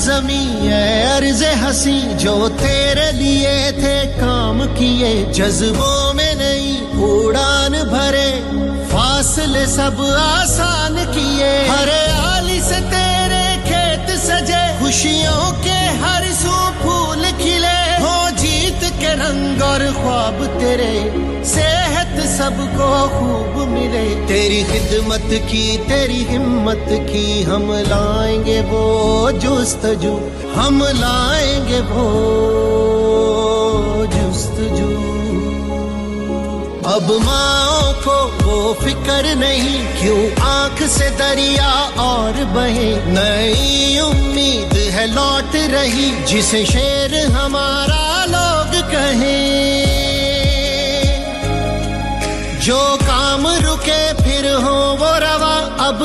जमी अर्ज़े हंसी जो तेरे लिए थे काम किए, जज्बों में नहीं उड़ान भरे, फासले सब आसान किए। हरे आली से तेरे खेत सजे, खुशियों के हर सू फूल खिले, हो जीत के रंग और ख्वाब तेरे, सेहत सबको खूब मिले। तेरी खिदमत की तेरी हिम्मत की, हम लाएंगे वो जुस्तजू, हम लाएंगे वो जुस्तजू। अब माओ को वो फिक्र नहीं, क्यों आंख से दरिया और बहे, नई उम्मीद है लौट रही, जिसे शेर हमारा लोग कहें। जो काम रुके फिर हो वो रवा, अब